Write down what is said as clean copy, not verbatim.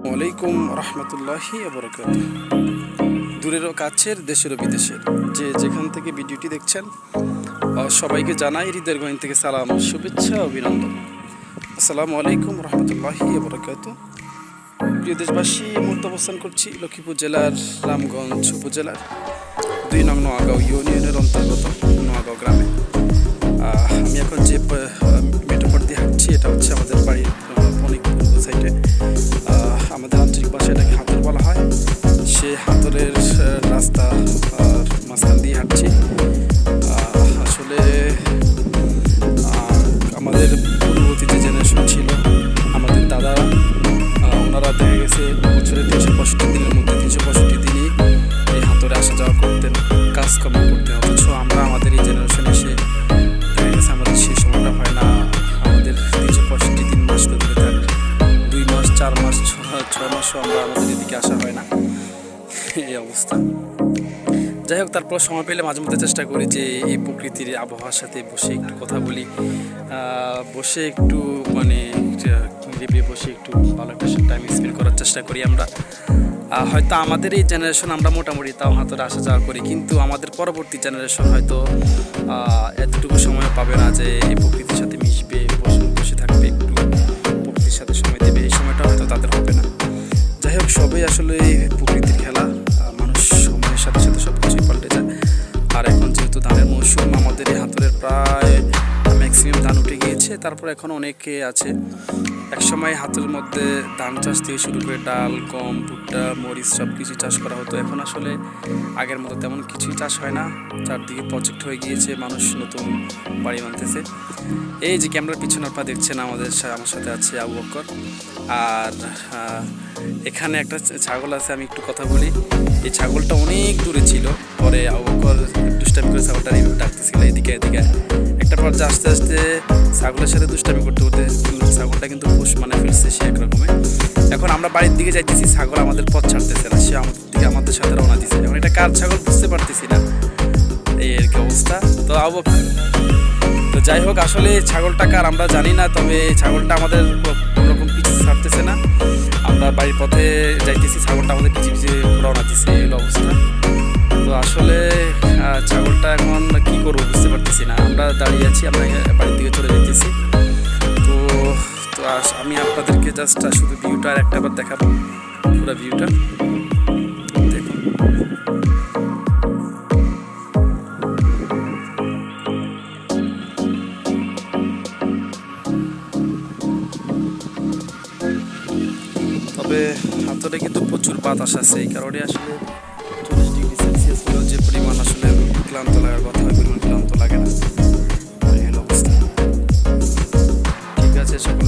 ওয়ালাইকুম রহমতুল্লাহি বরকাতুহ। দূরেরও কাছের, দেশেরও বিদেশের যে যেখান থেকে ভিডিওটি দেখছেন সবাইকে জানাই হৃদয়ের গহীন থেকে সালাম, শুভেচ্ছা, অভিনন্দন। আসসালামু আলাইকুম রহমতুল্লাহি বরকাতুহ। প্রিয় দেশবাসী, মুহূর্তে অবস্থান করছি লক্ষ্মীপুর জেলার রামগঞ্জ উপজেলার 2 নং নোয়াগাঁও ইউনিয়নের অন্তর্গত নোয়াগাঁও গ্রামে। আমি এখন যে মেট্রোপথ দিয়ে হাঁটছি এটা হচ্ছে আমাদের বাড়ির অনেক পূর্ব সাইডে। আমাদের আঞ্চলিক ভাষায় এটাকে হাতর বলা হয়। সে হাতরের রাস্তা মাঝখান দিয়ে হাঁটছি। আসলে আমাদের পূর্ববর্তী যে জেনারেশন ছিল, আমাদের দাদা, ওনারা দেখা গেছে বছরে 365 দিনের মধ্যে 365 দিনই এই হাতরে আসা যাওয়া করতেন, কাজকর্ম করতেন। অথচ আমরা আমাদের এই জেনারেশনে এসে দেখা গেছে আমাদের সেই সময়টা হয় না। আমাদের 365 দিন মাস ধরে থাক, 2 মাস 4 মাস 6 মাসও আমরা আমাদের এদিকে আসা হয় না, এই অবস্থা। যাই হোক, তারপর সময় পেলে মাঝে মধ্যে চেষ্টা করি যে এই প্রকৃতির আবহাওয়ার সাথে বসে একটু কথা বলি, বসে একটু নিরিবিলি বসে একটু ভালো একটা টাইম স্পেন্ড করার চেষ্টা করি আমরা। হয়তো আমাদের এই জেনারেশন আমরা মোটামুটি তাও হাতরে আসা যাওয়া করি, কিন্তু আমাদের পরবর্তী জেনারেশন হয়তো এতটুকু সময় পাবে না যে এই প্রকৃতির সাথে মিশবে, বসে থাকবে, একটু প্রকৃতির সাথে সময় দেবে, এই সময়টা হয়তো তাদের হবে না। যাই হোক, সবই আসলে প্রকৃতির খেলা। মানুষ সময়ের সাথে সাথে সব কিছুই পাল্টে যায়। আর এখন যেহেতু ধানের মৌসুম, আমাদের এই হাতরের প্রায় ম্যাক্সিমাম ধান উঠে গিয়েছে। তারপর এখন অনেকে আছে, একসময় হাতের মধ্যে ধান চাষ থেকে শুরু করে ডাল, গম, ভুট্টা, মরিচ সব কিছু চাষ করা হতো। এখন আসলে আগের মতো তেমন কিছুই চাষ হয় না। চারদিকে প্রজেক্ট হয়ে গিয়েছে, মানুষ নতুন বাড়ি বানতেছে। এই যে ক্যামেরার পিছনে আপনারা দেখছেন, আমার সাথে আছে আবু বকর। আর এখানে একটা ছাগল আছে, আমি একটু কথা বলি। এই ছাগলটা অনেক দূরে ছিল, পরে আবু বকর দুষ্টামি করে ছাগলটা এইভাবে ডাকতেছিল এদিকে এদিকে। একটা পর্যায়ে আস্তে আস্তে ছাগলের সাথে দুষ্টামি করতে করতে ছাগলটা কিন্তু পোষ মানে ফেলছে সে একরকমের। এখন আমরা বাড়ির দিকে যাইতেছি, ছাগল আমাদের পথ ছাড়তেছে না, সে আমাদের সাথে রওনা দিছে। এখন এটা কার ছাগল বুঝতে পারতেছি না, এই আর কি অবস্থা। তো তো যাই হোক, আসলে ছাগলটা কার আমরা জানি না, তবে ছাগলটা আমাদের কোনোরকম পিছু ছাড়তেছে না। আমরা বাড়ির পথে যাইতেছি, ছাগলটা আমাদের পিছিয়ে পিছিয়ে রওনা দিচ্ছে, এই অবস্থা। তো আসলে ছাগলটা এখন কি করবো বুঝতে পারতেছি না। আমরা দাঁড়িয়ে আছি, আমরা বাড়ির দিকে চলে যেতেছি। তো আমি আপনাদেরকে জাস্ট শুধু ভিউটা আর একটাবার দেখাবো, পুরো ভিউটা দেখুন। তবে হাতরে কিন্তু প্রচুর বাতাস আছে, এই কারণে আসলে 40 ডিগ্রি সেলসিয়াস হলেও যে পরিমাণ আসলে ক্লান্ত লাগার কথা, ওই পরিমাণ ক্লান্ত লাগে না, এই অবস্থা। ঠিক আছে, সকলে